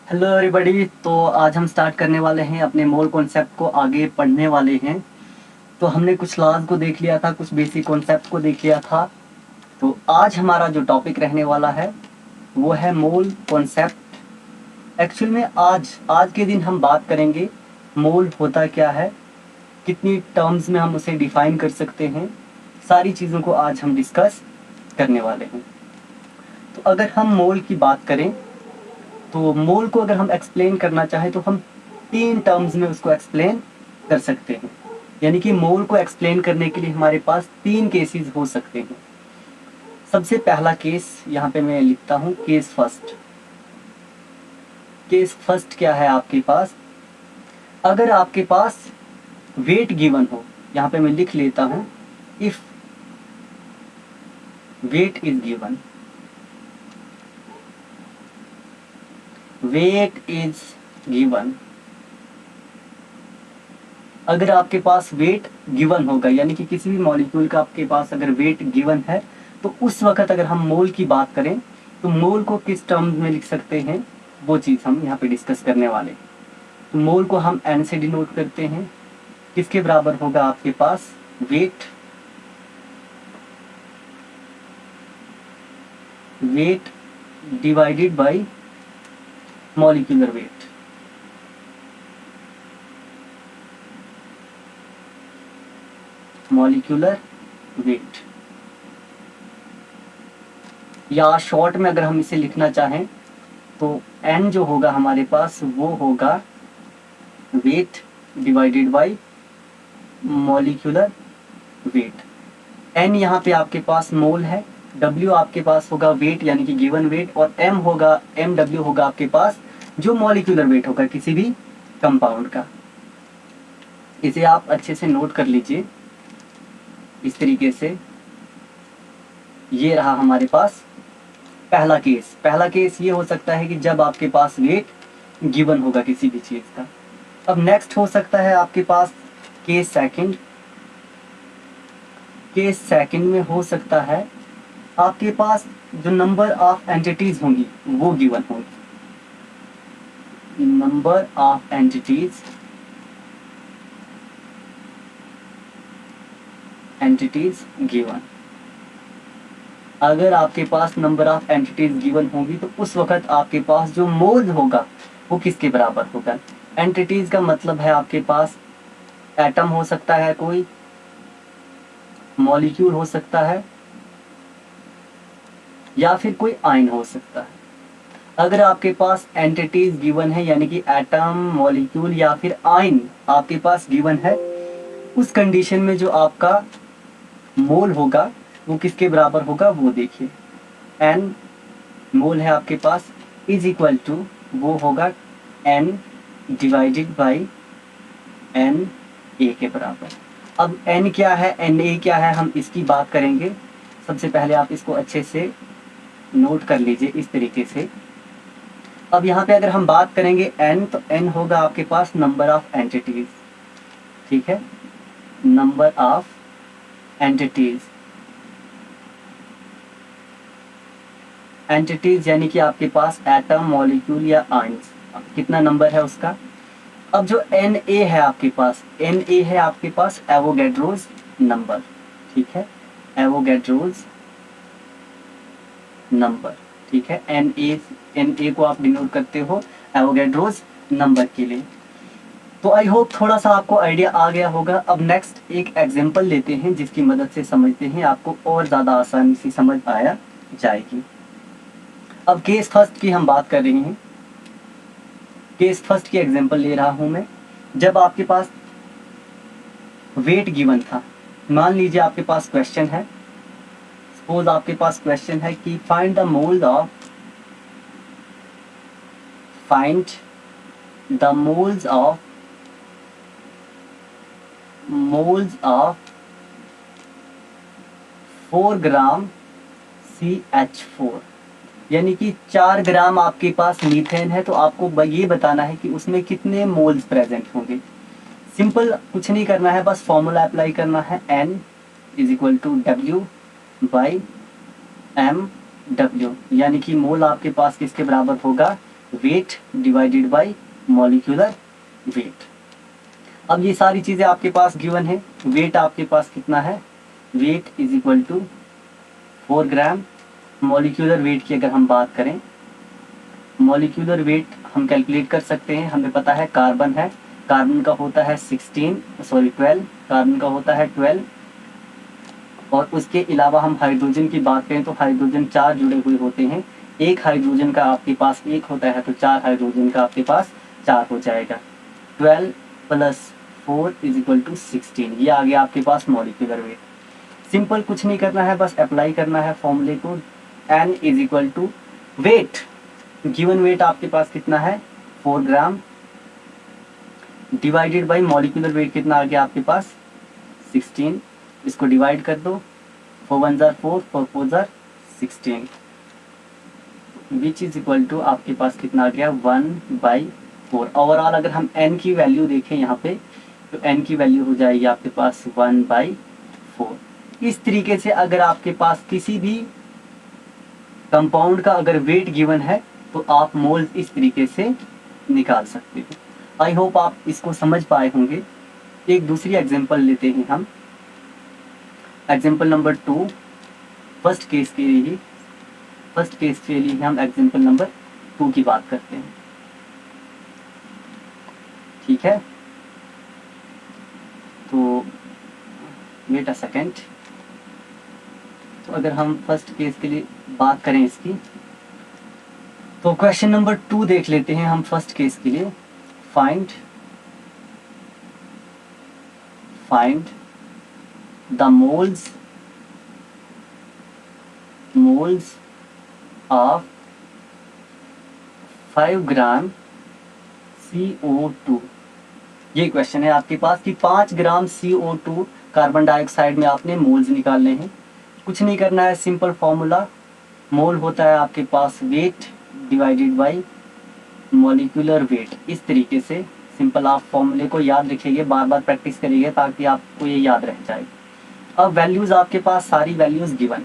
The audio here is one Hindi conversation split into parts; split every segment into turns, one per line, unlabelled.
Hello everybody. तो आज हम स्टार्ट करने वाले हैं अपने मोल कॉन्सेप्ट को आगे पढ़ने वाले हैं। तो हमने कुछ लॉज को देख लिया था, कुछ बेसिक कॉन्सेप्ट को देख लिया था। तो आज हमारा जो टॉपिक रहने वाला है वो है मोल कॉन्सेप्ट। एक्चुअल में आज आज के दिन हम बात करेंगे मोल होता क्या है, कितनी टर्म्स में हम उसे डिफाइन कर सकते हैं। सारी चीज़ों को आज हम डिस्कस करने वाले हैं। तो अगर हम मोल की बात करें तो मोल को अगर हम एक्सप्लेन करना चाहें तो हम 3 टर्म्स में उसको एक्सप्लेन कर सकते हैं। यानी कि मोल को एक्सप्लेन करने के लिए हमारे पास 3 केसेस हो सकते हैं। सबसे पहला केस यहाँ पे मैं लिखता हूँ, केस फर्स्ट। केस फर्स्ट क्या है आपके पास? अगर आपके पास वेट गिवन हो, यहाँ पे मैं लिख लेता हूँ, if weight is given, weight is given. अगर आपके पास वेट गिवन होगा, यानी कि किसी भी मॉलिक्यूल का आपके पास अगर वेट गिवन है, तो उस वक्त अगर हम मोल की बात करें तो मोल को किस टर्म्स में लिख सकते हैं, वो चीज़ हम यहाँ पे डिस्कस करने वाले हैं। तो मोल को हम एन से डिनोट करते हैं। किसके बराबर होगा आपके पास? Weight, weight divided by molecular weight. Molecular weight, या शॉर्ट में अगर हम इसे लिखना चाहें तो n जो होगा हमारे पास वो होगा weight divided by molecular wait. n यहाँ पे आपके पास मोल है, w आपके पास होगा वेट यानी कि गिवन वेट, और m होगा, mw होगा आपके पास जो मॉलिक्यूलर वेट होगा किसी भी कंपाउंड का। इसे आप अच्छे से नोट कर लीजिए इस तरीके से। ये रहा हमारे पास पहला केस। पहला केस ये हो सकता है कि जब आपके पास वेट गिवन होगा किसी भी चीज़ का। अब नेक्स्ट हो सकता है आपके पास केस सेकंड। केस सेकंड में हो सकता है आपके पास जो नंबर ऑफ एंटिटीज होंगी वो गिवन होगी। Number of entities given. अगर आपके पास नंबर ऑफ एंटिटीज गिवन होगी तो उस वक्त आपके पास जो मोल होगा वो किसके बराबर होगा? एंटिटीज का मतलब है आपके पास एटम हो सकता है, कोई मॉलिक्यूल हो सकता है, या फिर कोई आयन हो सकता है। अगर आपके पास एंटिटीज गिवन है यानी कि एटम, मॉलिक्यूल या फिर आयन आपके पास गिवन है, उस कंडीशन में जो आपका मोल होगा वो किसके बराबर होगा वो देखिए। एन मोल है आपके पास इज इक्वल टू, वो होगा n divided by N A के बराबर। अब एन क्या है, एन ए क्या है, हम इसकी बात करेंगे। सबसे पहले आप इसको अच्छे से नोट कर लीजिए इस तरीके से। अब यहाँ पे अगर हम बात करेंगे एन, तो एन होगा आपके पास नंबर ऑफ एंटिटीज, ठीक है, नंबर ऑफ एंटिटीज। एंटिटीज यानी कि आपके पास एटम, मॉलिक्यूल या आयंस, कितना नंबर है उसका। अब जो एन ए है आपके पास, एन ए है आपके पास एवोगैड्रोज नंबर, ठीक है, एवोगैड्रोज नंबर, ठीक है। एन ए को आप डिनोट करते हो एवोगैड्रोज नंबर के लिए। तो आई होप थोड़ा सा आपको आइडिया आ गया होगा। अब नेक्स्ट एक एग्जांपल लेते हैं जिसकी मदद से समझते हैं, आपको और ज़्यादा आसानी से समझ आया जाएगी। अब केस फर्स्ट की हम बात कर रहे हैं। केस फर्स्ट की एग्जांपल ले रहा हूं मैं। जब आपके पास वेट गिवन था, मान लीजिए आपके पास क्वेश्चन है, सपोज आपके पास क्वेश्चन है कि find the moles of, find the moles of 4 gram CH4, यानी कि 4 ग्राम आपके पास मीथेन है, तो आपको ये बताना है कि उसमें कितने मोल्स प्रेजेंट होंगे। सिंपल, कुछ नहीं करना है, बस फॉर्मूला अप्लाई करना है, N is equal to W by MW, यानी कि मोल आपके पास किसके बराबर होगा? Weight divided by molecular weight. अब ये सारी चीज़ें आपके पास गिवन है। वेट आपके पास कितना है, weight is equal to 4 gram. Molecular weight की अगर हम बात करें, मॉलिक्यूलर वेट हम कैलकुलेट कर सकते हैं। हमें पता है कार्बन है, कार्बन का होता है 12, कार्बन का होता है 12। और उसके अलावा हम हाइड्रोजन की बात करें तो हाइड्रोजन 4 जुड़े हुए होते हैं। एक हाइड्रोजन का आपके पास 1 होता है तो 4 हाइड्रोजन का आपके पास 4 हो जाएगा। 12 प्लस 4 इज इक्वल टू 16। ये आ गया आपके पास मॉलिक्यूलर वेट। सिंपल, कुछ नहीं करना है, बस अप्लाई करना है फॉर्मूले को। n is equal to weight, given weight आपके पास कितना है 4 gram, divided by molecular weight कितना आ गया आपके पास 16। इसको डिवाइड कर दो, 4 1 जार 4, 4 4 जार 16, विच इज इक्वल टू आपके पास कितना आ गया 1/4। ओवरऑल अगर हम n की वैल्यू देखें यहाँ पे तो n की वैल्यू हो जाएगी आपके पास 1/4। इस तरीके से अगर आपके पास किसी भी कंपाउंड का अगर वेट गिवन है तो आप मोल्स इस तरीके से निकाल सकते हो। आई होप आप इसको समझ पाए होंगे। एक दूसरी एग्जांपल लेते हैं हम, एग्जांपल नंबर 2। फर्स्ट केस के लिए हम एग्जांपल नंबर 2 की बात करते हैं, ठीक है। तो वेट अ सेकेंड। तो अगर हम फर्स्ट केस के लिए बात करें इसकी, तो क्वेश्चन नंबर 2 देख लेते हैं हम फर्स्ट केस के लिए। Find the moles of 5 gram CO2। ये क्वेश्चन है आपके पास कि 5 ग्राम CO2 कार्बन डाइऑक्साइड में आपने मोल्स निकालने हैं। कुछ नहीं करना है, सिंपल फॉर्मूला, मोल होता है आपके पास weight divided by molecular weight. इस तरीके से सिंपल आप फॉर्मूले को याद रखिए, बार बार प्रैक्टिस करिए ताकि आपको ये याद रह जाए। अब वैल्यूज़ आपके पास सारी वैल्यूज़ गिवन,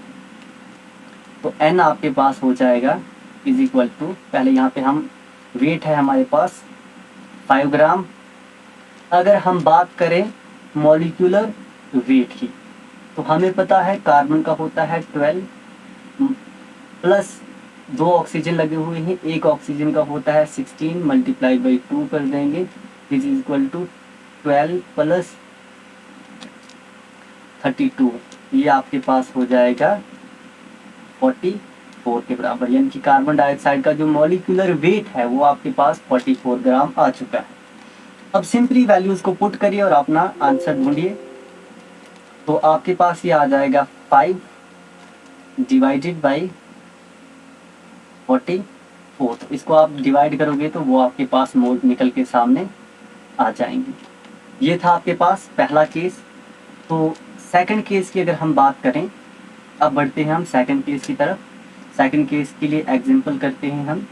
तो n आपके पास हो जाएगा इज इक्वल टू, पहले यहाँ पे हम वेट है हमारे पास 5 ग्राम। अगर हम बात करें मॉलिक्यूलर वेट की तो हमें पता है कार्बन का होता है 12 प्लस 2 ऑक्सीजन लगे हुए हैं, एक ऑक्सीजन का होता है 16 मल्टीप्लाई बाई 2 कर देंगे, this is equal to 12 plus 32। ये आपके पास हो जाएगा 44 के बराबर, यानी कि कार्बन डाइऑक्साइड का जो मॉलिक्यूलर वेट है वो आपके पास 44 ग्राम आ चुका है। अब सिंपली वैल्यूज को पुट करिए और अपना आंसर ढूंढिए। तो आपके पास ये आ जाएगा 5 डिवाइडेड बाई 44। तो इसको आप डिवाइड करोगे तो वो आपके पास मोल निकल के सामने आ जाएंगे। ये था आपके पास पहला केस। तो सेकंड केस की अगर हम बात करें, अब बढ़ते हैं हम सेकंड केस की तरफ। सेकंड केस के लिए एग्जांपल करते हैं हम।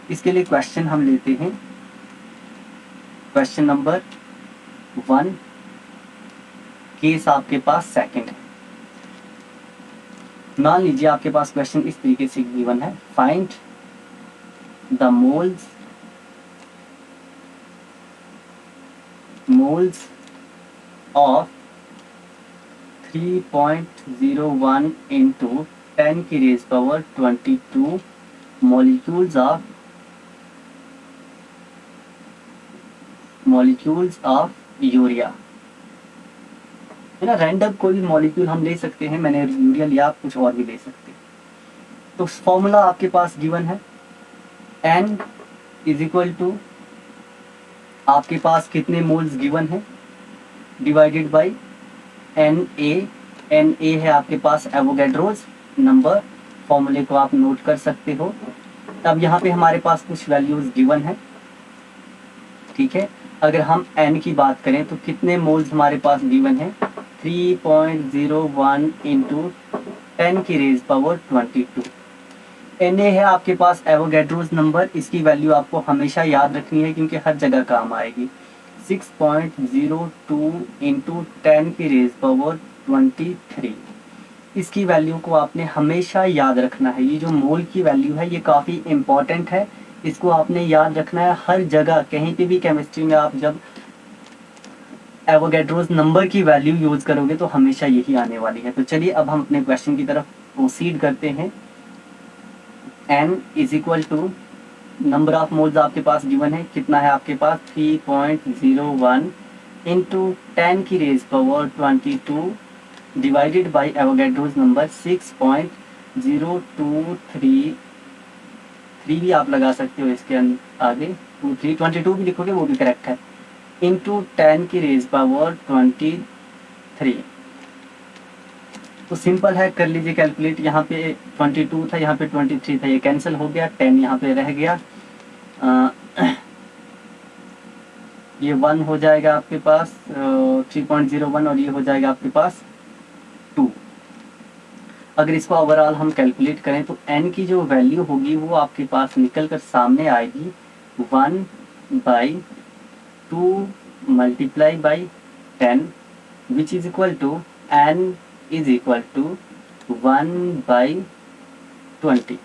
इसके लिए क्वेश्चन हम लेते हैं, क्वेश्चन नंबर 1, केस आपके पास सेकंड है। मान लीजिए आपके पास क्वेश्चन इस तरीके से गिवन है, find the moles of 3.01 into 10 की raise power 22 molecules of urea. है ना, रैंडम कोई भी मॉलिक्यूल हम ले सकते हैं, मैंने यूरिया लिया, आप कुछ और भी ले सकते हैं। तो फॉर्मूला आपके पास गिवन है, n इज इक्वल टू आपके पास कितने मोल्स गिवन है डिवाइडेड बाई Na है आपके पास एवोगैड्रोस नंबर। फॉर्मूले को आप नोट कर सकते हो। अब यहाँ पे हमारे पास कुछ वैल्यूज गिवन है, ठीक है। अगर हम n की बात करें तो कितने मोल्स हमारे पास गिवन है 3.01 इंटू 10 की रेज पावर 22। Na है आपके पास एवोगैड्रोस नंबर, इसकी वैल्यू आपको हमेशा याद रखनी है क्योंकि हर जगह काम आएगी। 6.02 इंटू 10 की रेज पावर 23, इसकी वैल्यू को आपने हमेशा याद रखना है। ये जो मोल की वैल्यू है ये काफ़ी इम्पॉर्टेंट है, इसको आपने याद रखना है हर जगह, कहीं पे भी केमिस्ट्री में आप जब एवोगैड्रोस नंबर की वैल्यू यूज करोगे तो हमेशा यही आने वाली है। तो चलिए अब हम अपने क्वेश्चन की तरफ प्रोसीड करते हैं। n is equal to number of moles आपके पास गिवन है, कितना है आपके पास 3.01 इंटू 10 की raise power 22 divided by Avogadro's number 6.0233 भी आप लगा सकते हो इसके आगे, 22 भी लिखोगे वो भी करेक्ट है, इंटू 10 की रेज पावर 23। तो सिंपल है, कर लीजिए कैलकुलेट। यहाँ पे 22 था, यहाँ पे 23 था, ये कैंसिल हो गया, 10 यहाँ पे रह गया, ये 1 हो जाएगा आपके पास 3.01 और ये हो जाएगा आपके पास 2। अगर इसको ओवरऑल हम कैलकुलेट करें तो n की जो वैल्यू होगी वो आपके पास निकल कर सामने आएगी 1/2 multiply by 10 which is equal to n is equal to 1/20।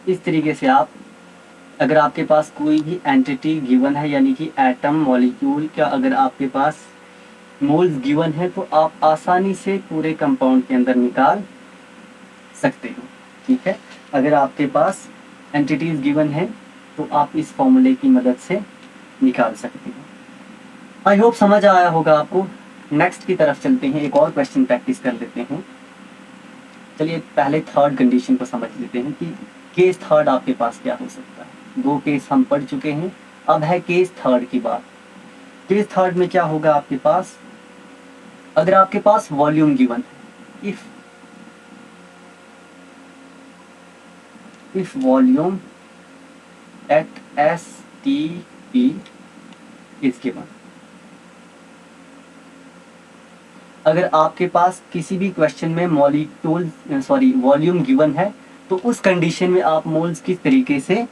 इस तरीके से आप, अगर आपके पास कोई भी एंटिटी गिवन है यानी कि एटम मॉलिक्यूल का अगर आपके पास मोल्स गिवन है तो आप आसानी से पूरे कंपाउंड के अंदर निकाल सकते हो। ठीक है, अगर आपके पास एंटिटीज गिवन है तो आप इस फॉर्मूले की मदद से निकाल सकते हो। आई होप समझ आया होगा आपको। नेक्स्ट की तरफ चलते हैं, एक और क्वेश्चन प्रैक्टिस कर लेते हैं। चलिए पहले थर्ड कंडीशन को समझ लेते हैं कि केस थर्ड आपके पास क्या हो सकता है। 2 केस हम पढ़ चुके हैं, अब है केस थर्ड की बात। केस थर्ड में क्या होगा आपके पास, अगर आपके पास वॉल्यूम गिवन है, if volume at STP is given. अगर आपके पास किसी भी क्वेश्चन में वॉल्यूम गिवन है तो उस कंडीशन में आप मोल्स किस तरीके से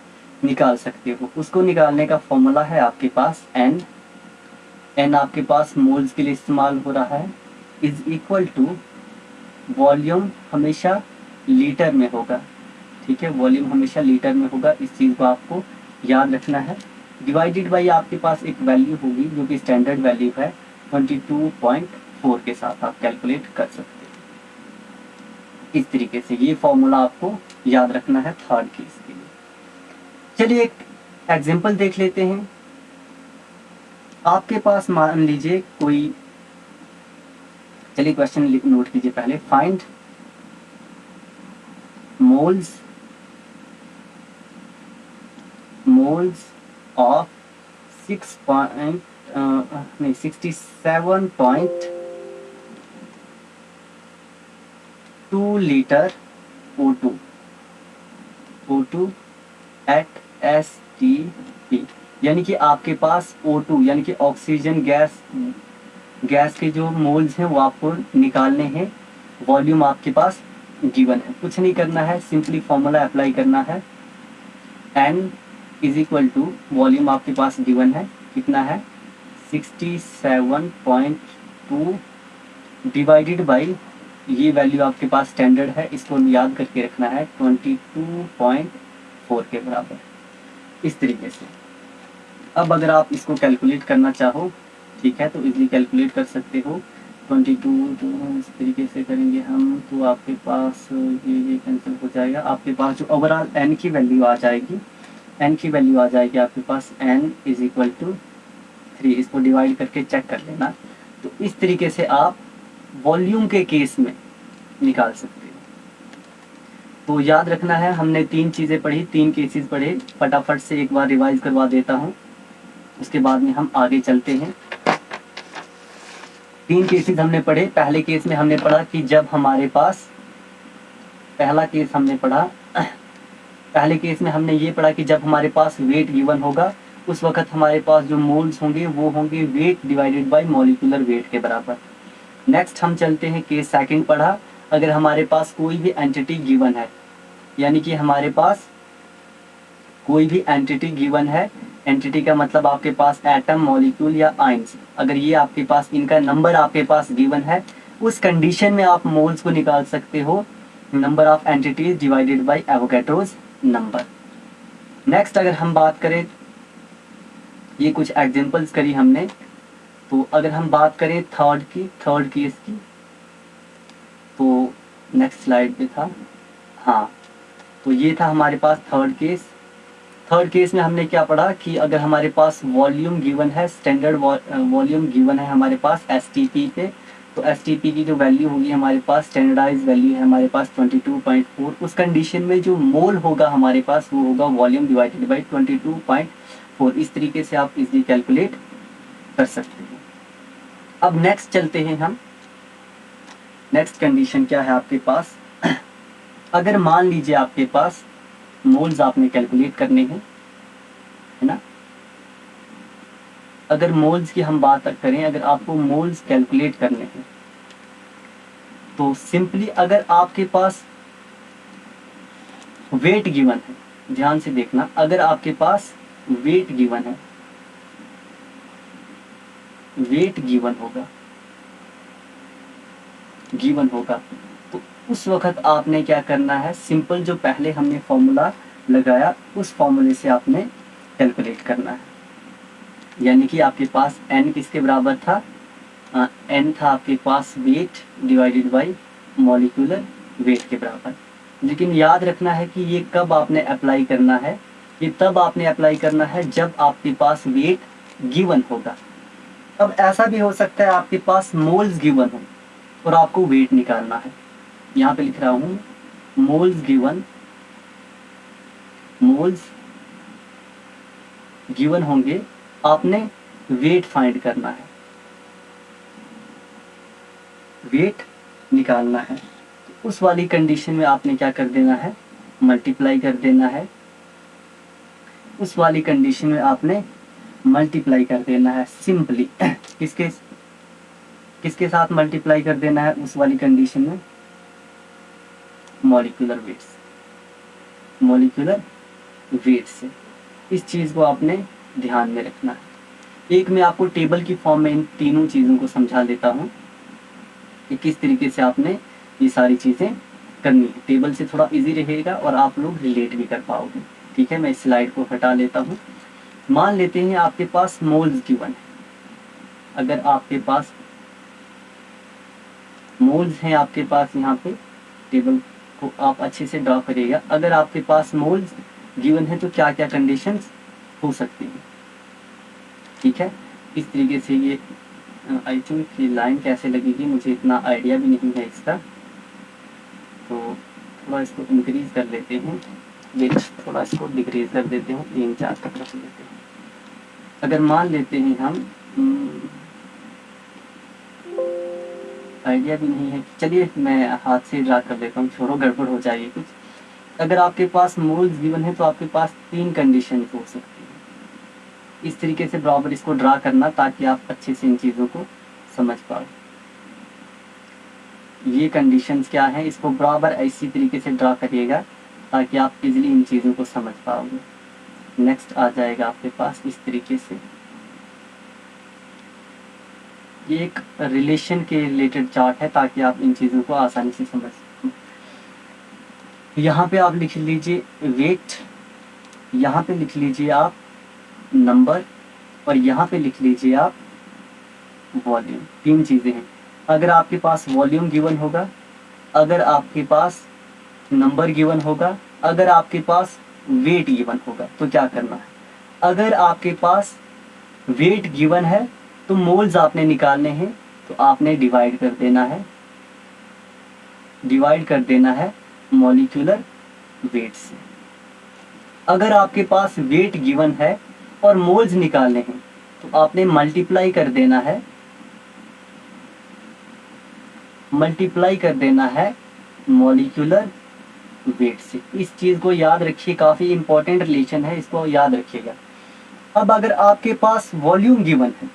निकाल सकते हो। उसको निकालने का फॉर्मूला है आपके पास n आपके पास मोल्स के लिए इस्तेमाल हो रहा है, इज इक्वल टू वॉल्यूम हमेशा लीटर में होगा। ठीक है, वॉल्यूम हमेशा लीटर में होगा, इस चीज़ को आपको याद रखना है। डिवाइडेड बाई आपके पास एक वैल्यू होगी जो कि स्टैंडर्ड वैल्यू है 22.4 के साथ आप कैलकुलेट कर सकते हैं। इस तरीके से ये फॉर्मूला आपको याद रखना है थर्ड केस के लिए। चलिए एक एग्जांपल देख लेते हैं। आपके पास मान लीजिए कोई, चलिए क्वेश्चन नोट कीजिए पहले, find moles of 67.2 litre O2 at STP। यानी कि आपके पास O2 यानी कि ऑक्सीजन गैस के जो मोल्स हैं वो आपको निकालने हैं। वॉल्यूम आपके पास गिवन है, कुछ नहीं करना है, सिंपली फॉर्मूला अप्लाई करना है। n is equal to volume आपके पास गिवन है, कितना है 67.2 डिवाइडेड बाई, ये वैल्यू आपके पास स्टैंडर्ड है, इसको याद करके रखना है 22.4 के बराबर। इस तरीके से अब अगर आप इसको कैलकुलेट करना चाहो, ठीक है, तो इजीली कैलकुलेट कर सकते हो। 22 तो इस तरीके से करेंगे हम तो आपके पास ये कैंसिल हो जाएगा। आपके पास जो ओवरऑल n की वैल्यू आ जाएगी, आपके पास n इज इक्वल टू 3। इसको डिवाइड करके चेक कर लेना। तो इस तरीके से आप वॉल्यूम के केस में निकाल सकते हो। तो याद रखना है, हमने 3 चीज़ें पढ़ी, 3 केसेस पढ़े, फटाफट से एक बार रिवाइज करवा देता हूँ, उसके बाद में हम आगे चलते हैं। 3 केसेस हमने पढ़े। पहले केस में हमने पढ़ा कि जब हमारे पास, पहले केस में हमने ये पढ़ा कि जब हमारे पास वेट गिवन होगा उस वक्त हमारे पास जो मोल्स होंगे वो होंगे wait divided by molecular weight के बराबर। नेक्स्ट हम चलते हैं केस सेकंड पढ़ा, अगर हमारे पास कोई भी एंटिटी गिवन है, यानी कि हमारे पास कोई भी एंटिटी गिवन है, एंटिटी का मतलब आपके पास एटम, मॉलिक्यूल या आयंस, अगर ये आपके पास इनका नंबर आपके पास गिवन है, उस कंडीशन में आप मोल्स को निकाल सकते हो, number of entities divided by Avogadro's number. Next अगर हम बात करें, ये कुछ एग्जांपल्स करी हमने, तो अगर हम बात करें थर्ड केस की, तो नेक्स्ट स्लाइड पे था, हाँ, तो ये था हमारे पास थर्ड केस में हमने क्या पढ़ा कि अगर हमारे पास वॉल्यूम गिवन है, स्टैंडर्ड वॉल्यूम गिवन है हमारे पास एसटीपी पे, तो एसटीपी की जो वैल्यू होगी हमारे पास, स्टैंडर्डाइज वैल्यू है हमारे पास 22.4, उस कंडीशन में जो मोल होगा हमारे पास वो होगा वॉल्यूम डिवाइडेड बाई 22.4। इस तरीके से आप इजीली कैलकुलेट कर सकते हैं। अब नेक्स्ट चलते हैं हम, नेक्स्ट कंडीशन क्या है आपके पास, अगर मान लीजिए आपके पास मोल्स आपने कैलकुलेट करने हैं, है ना, अगर मोल्स की हम बात करें, अगर आपको मोल्स कैलकुलेट करने हैं, तो सिंपली अगर आपके पास वेट गिवन है, ध्यान से देखना, अगर आपके पास वेट गिवन है, वेट गिवन होगा, तो उस वक्त आपने क्या करना है, सिंपल जो पहले हमने फॉर्मूला लगाया उस फॉर्मूले से आपने कैलकुलेट करना है। यानी कि आपके पास n किसके बराबर था, n था आपके पास weight divided by molecular weight के बराबर। लेकिन याद रखना है कि ये कब आपने अप्लाई करना है, ये तब आपने अप्लाई करना है जब आपके पास वेट गिवन होगा। अब ऐसा भी हो सकता है आपके पास मोल्स गिवन हो और आपको वेट निकालना है, यहाँ पे लिख रहा हूँ मोल्स गिवन होंगे, आपने वेट फाइंड करना है, वेट निकालना है, तो उस वाली कंडीशन में आपने क्या कर देना है, मल्टीप्लाई कर देना है, उस वाली कंडीशन में आपने मल्टीप्लाई कर देना है सिंपली किसके साथ मल्टीप्लाई कर देना है उस वाली कंडीशन में, मॉलिक्यूलर वेट से। इस चीज़ को आपने ध्यान में रखना है। एक मैं आपको टेबल की फॉर्म में इन तीनों चीज़ों को समझा देता हूँ कि किस तरीके से आपने ये सारी चीज़ें करनी है। टेबल से थोड़ा इजी रहेगा और आप लोग रिलेट भी कर पाओगे। ठीक है, मैं इस स्लाइड को हटा लेता हूँ। मान लेते हैं आपके पास मोल्स गिवन है, अगर आपके पास मोल्स हैं, आपके पास यहाँ पे टेबल को आप अच्छे से ड्रॉ करिएगा। अगर आपके पास मोल्स गिवन है तो क्या क्या कंडीशंस हो सकती हैं। ठीक है, इस तरीके से ये आई थिंक ये लाइन कैसे लगेगी मुझे इतना आइडिया भी नहीं है इसका, तो थोड़ा इसको इंक्रीज कर लेते हैं, वेट थोड़ा इसको डिक्रीज कर देते हैं, 3-4 तक रख लेते हैं। अगर मान लेते हैं हम, आइडिया भी नहीं है, चलिए मैं हाथ से ड्रा कर लेता हूँ, छोड़ो गड़बड़ हो जाएगी कुछ। अगर आपके पास मोल्स गिवन है तो आपके पास 3 कंडीशन हो सकती है। इस तरीके से बराबर इसको ड्रा करना ताकि आप अच्छे से इन चीज़ों को समझ पाओ। ये कंडीशंस क्या हैं, इसको बराबर इसी तरीके से ड्रा करिएगा ताकि आप इजीली इन चीज़ों को समझ पाओगे। नेक्स्ट आ जाएगा आपके पास इस तरीके से, ये एक रिलेशन के रिलेटेड चार्ट है ताकि आप इन चीज़ों को आसानी से समझ सकें। यहाँ पे आप लिख लीजिए वेट, यहाँ पे लिख लीजिए आप नंबर, और यहाँ पे लिख लीजिए आप वॉल्यूम। 3 चीज़ें हैं। अगर आपके पास वॉल्यूम गिवन होगा, अगर आपके पास नंबर गिवन होगा, अगर आपके पास वेट गिवन होगा, तो क्या करना है, अगर आपके पास वेट गिवन है तो मोल्स आपने निकालने हैं, तो आपने डिवाइड कर देना है मॉलिक्यूलर वेट से। अगर आपके पास वेट गिवन है और मोल्स निकालने हैं तो आपने मल्टीप्लाई कर देना है मॉलिक्यूलर वेट से। इस चीज़ को याद रखिए, काफ़ी इंपॉर्टेंट रिलेशन है, इसको याद रखिएगा। अब अगर आपके पास वॉल्यूम गिवन है,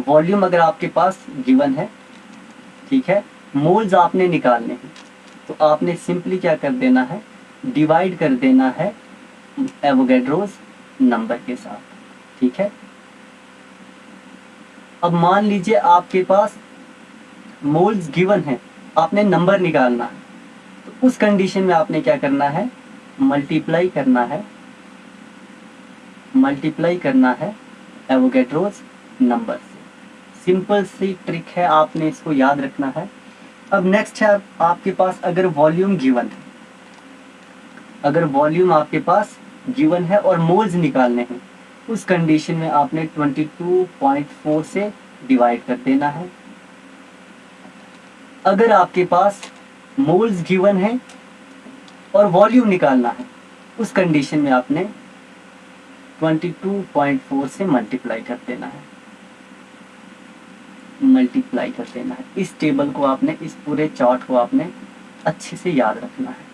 वॉल्यूम अगर आपके पास गिवन है, ठीक है, मोल्स आपने निकालने हैं, तो आपने सिंपली क्या कर देना है, डिवाइड कर देना है एवोगैड्रोस नंबर के साथ। ठीक है, अब मान लीजिए आपके पास मोल्स गिवन है, आपने नंबर निकालना है, तो उस कंडीशन में आपने क्या करना है, मल्टीप्लाई करना है मल्टीप्लाई करना है एवोगैड्रोस नंबर से। सिंपल सी ट्रिक है, आपने इसको याद रखना है। अब नेक्स्ट है आपके पास अगर वॉल्यूम गिवन है, अगर वॉल्यूम आपके पास गिवन है और मोल्स निकालने हैं, उस कंडीशन में आपने 22.4 से डिवाइड कर देना है। अगर आपके पास मोल्स गिवन है और वॉल्यूम निकालना है, उस कंडीशन में आपने 22.4 से मल्टीप्लाई कर देना है, मल्टीप्लाई कर देना है। इस टेबल को आपने, इस पूरे चार्ट को आपने अच्छे से याद रखना है,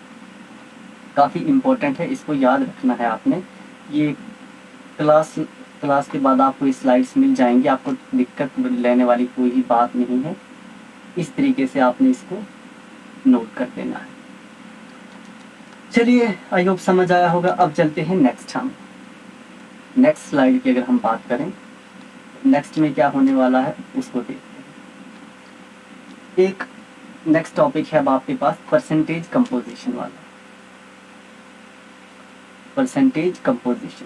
काफ़ी इम्पोर्टेंट है, इसको याद रखना है आपने। ये क्लास के बाद आपको स्लाइड्स मिल जाएंगी, आपको दिक्कत लेने वाली कोई भी बात नहीं है। इस तरीके से आपने इसको नोट कर देना है। चलिए, आई होप समझ आया होगा। अब चलते हैं नेक्स्ट, हम नेक्स्ट स्लाइड की अगर हम बात करें, नेक्स्ट में क्या होने वाला है उसको देखते हैं। एक नेक्स्ट टॉपिक है अब आपके पास परसेंटेज कंपोजिशन वाला, परसेंटेज कंपोजिशन।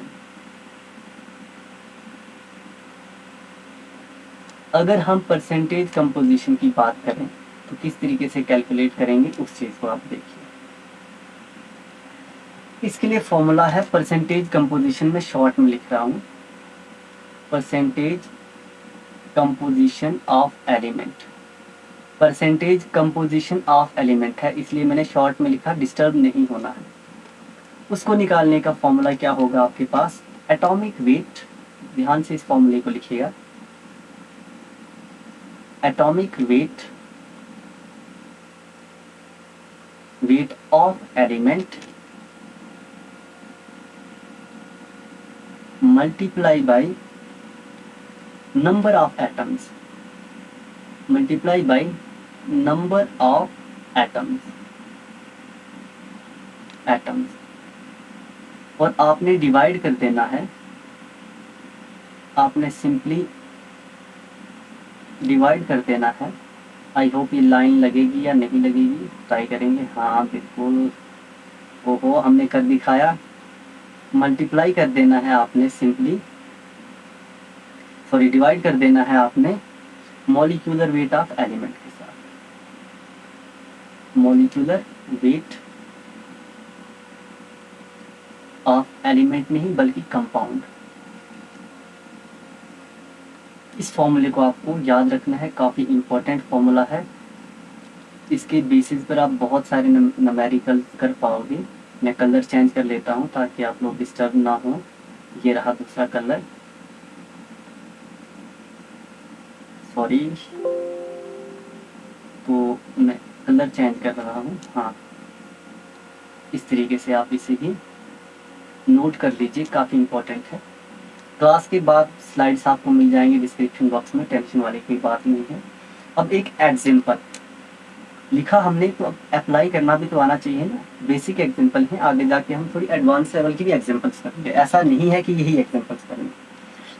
अगर हम परसेंटेज कंपोजिशन की बात करें तो किस तरीके से कैलकुलेट करेंगे उस चीज़ को आप देखिए। इसके लिए फॉर्मूला है, परसेंटेज कंपोजिशन में शॉर्ट में लिख रहा हूँ, percentage composition of element. Percentage composition of element है, इसलिए मैंने शॉर्ट में लिखा, डिस्टर्ब नहीं होना है। उसको निकालने का फॉर्मूला क्या होगा आपके पास, एटॉमिक वेट। ध्यान से इस फॉर्मूले को लिखिएगा, atomic weight, weight of element multiply by number of atoms, multiply by number of atoms, और आपने डिवाइड कर देना है, आपने सिंपली डिवाइड कर देना है। आई होप ये लाइन लगेगी या नहीं लगेगी, ट्राई करेंगे। हाँ बिल्कुल, ओहो हमने कर दिखाया। मल्टीप्लाई कर देना है आपने सिंपली, सॉरी डिवाइड कर देना है आपने मॉलिक्यूलर वेट ऑफ एलिमेंट के साथ, मॉलिक्यूलर वेट ऑफ एलिमेंट नहीं बल्कि कंपाउंड। इस फॉर्मूले को आपको याद रखना है, काफ़ी इम्पोर्टेंट फॉर्मूला है। इसके बेसिस पर आप बहुत सारे न्यूमेरिकल कर पाओगे। मैं कलर चेंज कर लेता हूँ ताकि आप लोग डिस्टर्ब ना हो। ये रहा दूसरा कलर, सॉरी, तो मैं कलर चेंज कर रहा हूँ। हाँ, इस तरीके से आप इसे भी नोट कर लीजिए, काफ़ी इम्पोर्टेंट है। क्लास के बाद स्लाइड्स आपको मिल जाएंगे डिस्क्रिप्शन बॉक्स में, टेंशन वाली कोई बात नहीं है। अब एक एग्जाम्पल लिखा हमने, तो अब अप्लाई करना भी तो आना चाहिए ना। बेसिक एग्जाम्पल है, आगे जाके हम थोड़ी एडवांस लेवल की भी एग्जाम्पल्स करेंगे, ऐसा नहीं है कि यही एग्जाम्पल्स करेंगे।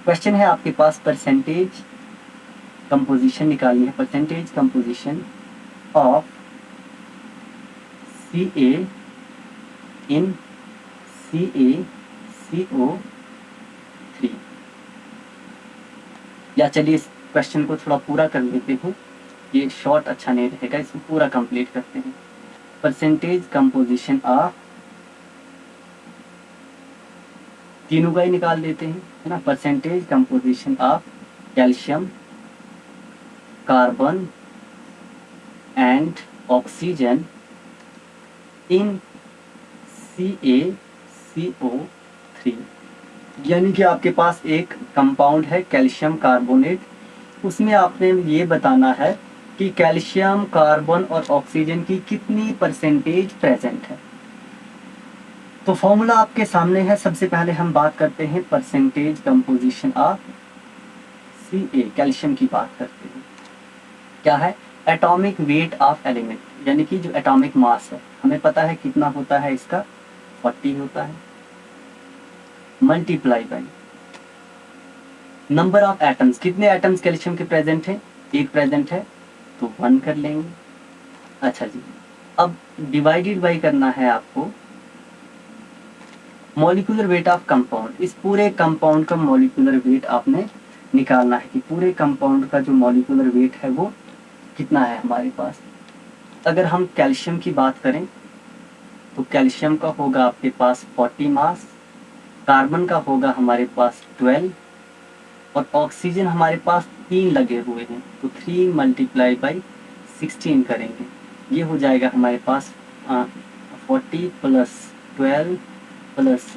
क्वेश्चन है आपके पास, परसेंटेज कंपोजिशन निकालनी है, percentage composition of CA in CaCO3। या चलिए इस क्वेश्चन को थोड़ा पूरा कर लेते हैं, ये शॉर्ट अच्छा नहीं रहेगा, इसको पूरा कंप्लीट करते हैं। परसेंटेज कंपोजिशन ऑफ, तीनों का ही निकाल देते हैं, है ना। Percentage composition of calcium, carbon and oxygen in CaCO3। यानी कि आपके पास एक कंपाउंड है कैल्शियम कार्बोनेट, उसमें आपने ये बताना है कि कैल्शियम, कार्बन और ऑक्सीजन की कितनी परसेंटेज प्रेजेंट है। तो फॉर्मूला आपके सामने है। सबसे पहले हम बात करते हैं percentage composition of Ca, calcium की बात करते हैं। क्या है, एटॉमिक वेट ऑफ एलिमेंट, यानी कि जो एटॉमिक मास है, हमें पता है कितना होता है इसका, 40 होता है, multiply by number of atoms, कितने एटम्स कैल्शियम के प्रेजेंट हैं, एक प्रेजेंट है तो 1 कर लेंगे। अच्छा जी, अब डिवाइडेड बाय करना है आपको मॉलिक्यूलर वेट ऑफ कंपाउंड, इस पूरे कंपाउंड का मॉलिक्यूलर वेट आपने निकालना है कि पूरे कंपाउंड का जो मॉलिक्यूलर वेट है वो कितना है हमारे पास। अगर हम कैल्शियम की बात करें तो कैल्शियम का होगा आपके पास 40 मास, कार्बन का होगा हमारे पास 12 और ऑक्सीजन हमारे पास 3 लगे हुए हैं तो 3 मल्टीप्लाई बाई 16 करेंगे, ये हो जाएगा हमारे पास 40 प्लस 12 प्लस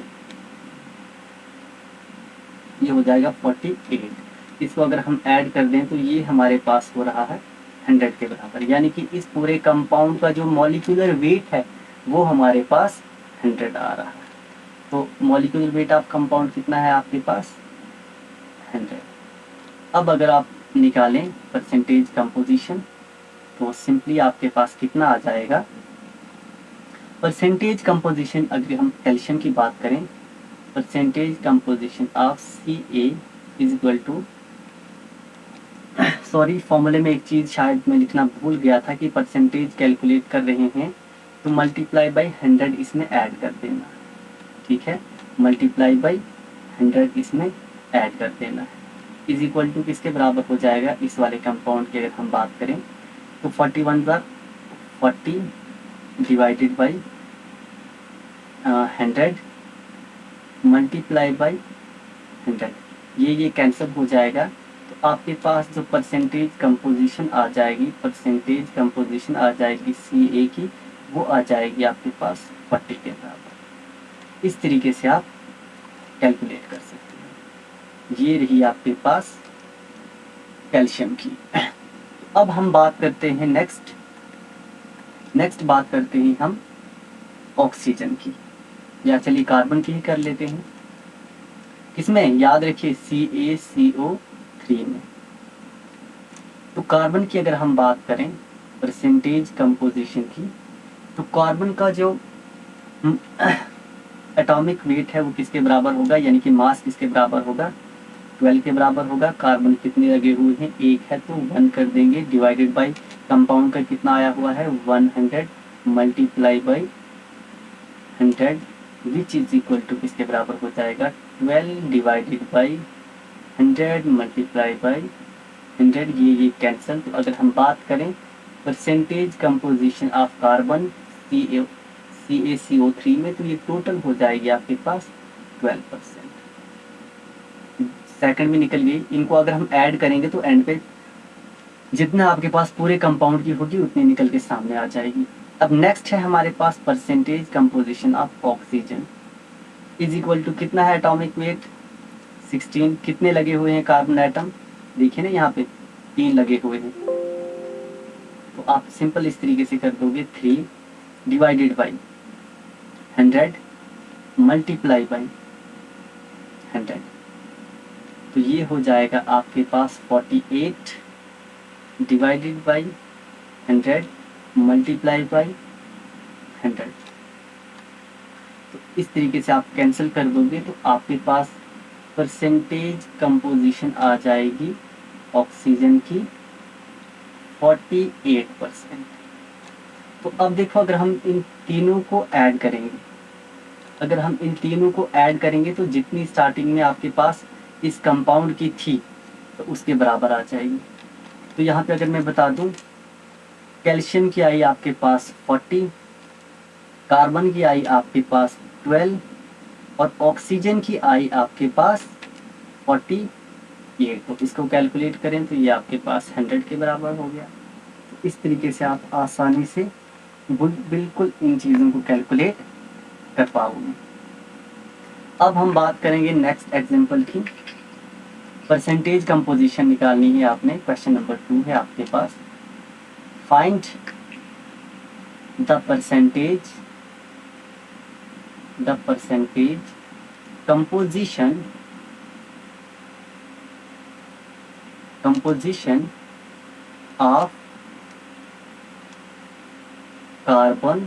ये हो जाएगा 48। इसको अगर हम ऐड कर दें तो ये हमारे पास हो रहा है 100 के बराबर, यानी कि इस पूरे कंपाउंड का जो मॉलिक्यूलर वेट है वो हमारे पास 100 आ रहा है। तो मॉलिक्यूलर वेट ऑफ कंपाउंड कितना है आपके पास 100। अब अगर आप निकालें परसेंटेज कंपोजिशन तो सिंपली आपके पास कितना आ जाएगा। परसेंटेज कंपोजिशन अगर हम कैल्शियम की बात करें, percentage composition of Ca is equal to, sorry फॉर्मूले में एक चीज़ शायद मैं लिखना भूल गया था कि परसेंटेज कैलकुलेट कर रहे हैं तो मल्टीप्लाई बाई 100 इसमें ऐड कर देना, ठीक है, मल्टीप्लाई बाई 100 इसमें ऐड कर देना है, इज इक्वल टू किसके बराबर हो जाएगा। इस वाले कंपाउंड की अगर हम बात करें तो 41 बार 40 डिवाइडेड बाई 100 मल्टीप्लाई बाई 100, ये कैंसिल हो जाएगा तो आपके पास जो परसेंटेज कंपोजिशन आ जाएगी, परसेंटेज कंपोजिशन आ जाएगी Ca की, वो आ जाएगी आपके पास 40 के बराबर। इस तरीके से आप कैलकुलेट कर सकते हैं। ये रही आपके पास कैल्शियम की। अब हम बात करते हैं नेक्स्ट बात करते हैं हम ऑक्सीजन की, या चलिए कार्बन की ही कर लेते हैं। किसमें याद रखिए CaCO3 में। तो कार्बन की अगर हम बात करें परसेंटेज कंपोजिशन की तो कार्बन का जो एटॉमिक वेट है वो किसके बराबर होगा, यानी कि मास किसके बराबर होगा 12 के बराबर होगा। कार्बन कितने लगे हुए हैं, एक है तो 1 कर देंगे, डिवाइडेड बाई कंपाउंड का कितना आया हुआ है 100 multiply by 100 which is equal to किसके बराबर हो जाएगा 12 डिवाइडेड बाई 100 मल्टीप्लाई बाई 100, ये कैंसिल। तो अगर हम बात करें percentage composition of carbon CaCO3 में तो ये टोटल हो जाएगी आपके पास 12%। सेकंड में निकल गई, इनको अगर हम ऐड करेंगे तो एंड पे जितना आपके पास पूरे कंपाउंड की होगी उतनी निकल के सामने आ जाएगी। अब नेक्स्ट है हमारे पास percentage composition of oxygen is equal to कितना है एटॉमिक वेट 16, कितने लगे हुए हैं कार्बन एटम, देखिए ना यहाँ पे 3 लगे हुए हैं, तो आप सिंपल इस तरीके से कर दोगे 3 डिवाइडेड बाई 100 मल्टीप्लाई बाई 100, तो ये हो जाएगा आपके पास 48 डिवाइडेड बाई 100 मल्टीप्लाई बाई 100। तो इस तरीके से आप कैंसिल कर दोगे तो आपके पास परसेंटेज कंपोजिशन आ जाएगी ऑक्सीजन की 48%। तो अब देखो अगर हम इन तीनों को ऐड करेंगे, अगर हम इन तीनों को ऐड करेंगे तो जितनी स्टार्टिंग में आपके पास इस कंपाउंड की थी तो उसके बराबर आ जाएगी। तो यहाँ पे अगर मैं बता दूं कैल्शियम की आई आपके पास 40, कार्बन की आई आपके पास 12 और ऑक्सीजन की आई आपके पास 48, तो इसको कैलकुलेट करें तो ये आपके पास 100 के बराबर हो गया। तो इस तरीके से आप आसानी से बिल्कुल इन चीज़ों को कैलकुलेट कर पाओगे। अब हम बात करेंगे नेक्स्ट एग्जांपल की। परसेंटेज कंपोजिशन निकालनी है आपने, क्वेश्चन नंबर 2 है आपके पास। Find the percentage composition of carbon,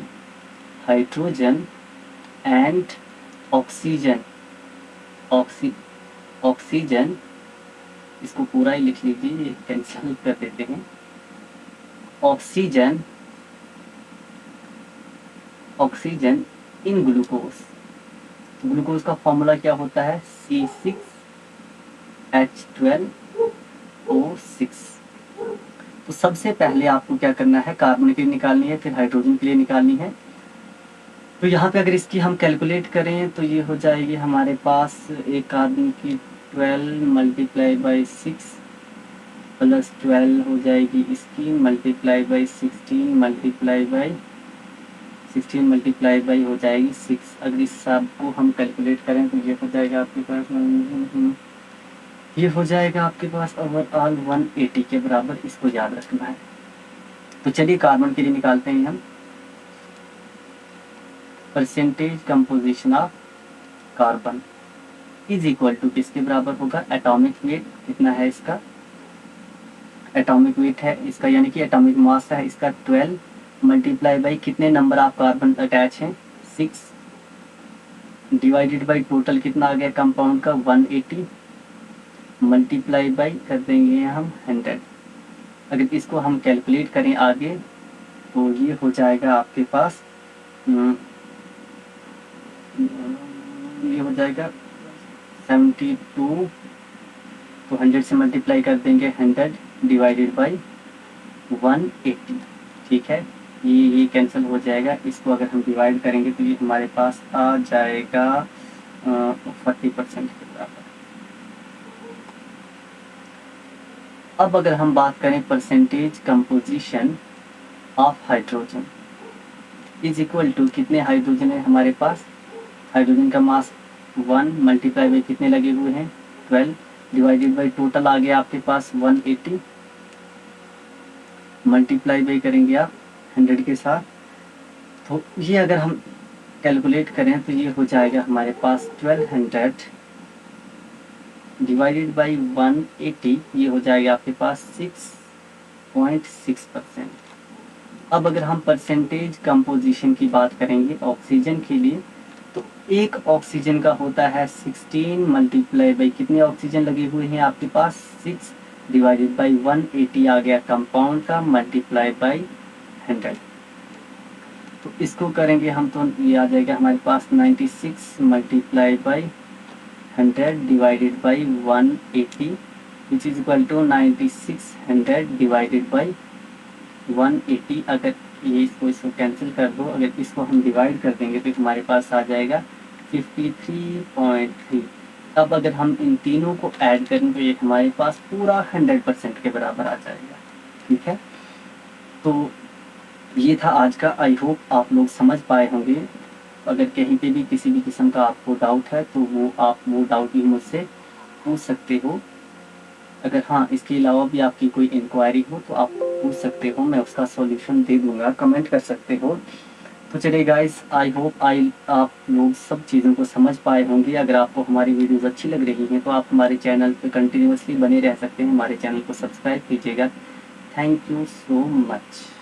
hydrogen and oxygen इसको पूरा ही लिख लीजिए, ये कैंसिल कर देते हैं। ऑक्सीजन इन ग्लूकोज, तो ग्लूकोज का फॉर्मूला क्या होता है, C6H12O6। तो सबसे पहले आपको क्या करना है, कार्बन के लिए निकालनी है, फिर हाइड्रोजन के लिए निकालनी है। तो यहाँ पे अगर इसकी हम कैलकुलेट करें तो ये हो जाएगी हमारे पास एक कार्बन की 12 मल्टीप्लाई बाई 6 प्लस 12 हो जाएगी इसकी मल्टीप्लाई बाई 16 मल्टीप्लाई बाई हो जाएगी 6। अगर इस सब को हम कैलकुलेट करें तो ये हो जाएगा आपके पास ये हो जाएगा आपके पास ओवरऑल 180 के बराबर। इसको याद रखना है। तो चलिए कार्बन के लिए निकालते हैं हम। Percentage composition of carbon is equal to किसके बराबर होगा, एटॉमिक वेट कितना है इसका, एटॉमिक वेट है इसका यानी कि एटॉमिक मास है इसका 12 मल्टीप्लाई बाई कितने नंबर ऑफ कार्बन अटैच हैं 6 डिवाइडेड बाई टोटल कितना आ गया कंपाउंड का 180 मल्टीप्लाई बाई कर देंगे हम 100। अगर इसको हम कैलकुलेट करें आगे तो ये हो जाएगा आपके पास ये हो जाएगा 72। तो 100 से मल्टीप्लाई कर देंगे 100 डिवाइडेड बाई 180। ठीक है, ये कैंसिल हो जाएगा। इसको अगर हम डिवाइड करेंगे तो ये हमारे पास आ जाएगा 40% के बराबर। अब अगर हम बात करें percentage composition of hydrogen is equal to कितने हाइड्रोजन है हमारे पास, हाइड्रोजन का मास 1 मल्टीप्लाई बाई कितने लगे हुए हैं 12 डिवाइडेड बाई टोटल आ गया आपके पास 180 मल्टीप्लाई बाई करेंगे आप 100 के साथ। तो ये अगर हम कैलकुलेट करें तो ये हो जाएगा हमारे पास 1200 डिवाइडेड बाई 180 ये हो जाएगा आपके पास 6.6%। अब अगर हम परसेंटेज कंपोजिशन की बात करेंगे ऑक्सीजन के लिए तो एक ऑक्सीजन का होता है 16 मल्टीप्लाई बाई कितने ऑक्सीजन लगे हुए हैं आपके पास 6 डिवाइडेड बाई 180 आ गया कंपाउंड का मल्टीप्लाई बाई 100। तो इसको करेंगे हम तो ये आ जाएगा हमारे पास 96 multiply by 100 divided by 180 which is equal to 9600 divided by 180। अगर ये इसको कैंसिल कर दो, अगर इसको हम डिवाइड कर देंगे तो हमारे पास आ जाएगा 53.3। अब अगर हम इन तीनों को ऐड करें तो ये हमारे पास पूरा 100% के बराबर आ जाएगा। ठीक है, तो ये था आज का। आई होप आप लोग समझ पाए होंगे। अगर कहीं पे भी किसी भी किस्म का आपको डाउट है तो आप वो डाउट भी मुझसे पूछ सकते हो। अगर हाँ इसके अलावा भी आपकी कोई इंक्वायरी हो तो आप पूछ सकते हो, मैं उसका सॉल्यूशन दे दूंगा, कमेंट कर सकते हो। तो चलिए गाइस, आई होप आप लोग सब चीज़ों को समझ पाए होंगे। अगर आपको हमारी वीडियोस अच्छी लग रही हैं तो आप हमारे चैनल पे कंटिन्यूअसली बने रह सकते हैं। हमारे चैनल को सब्सक्राइब कीजिएगा। Thank you so much.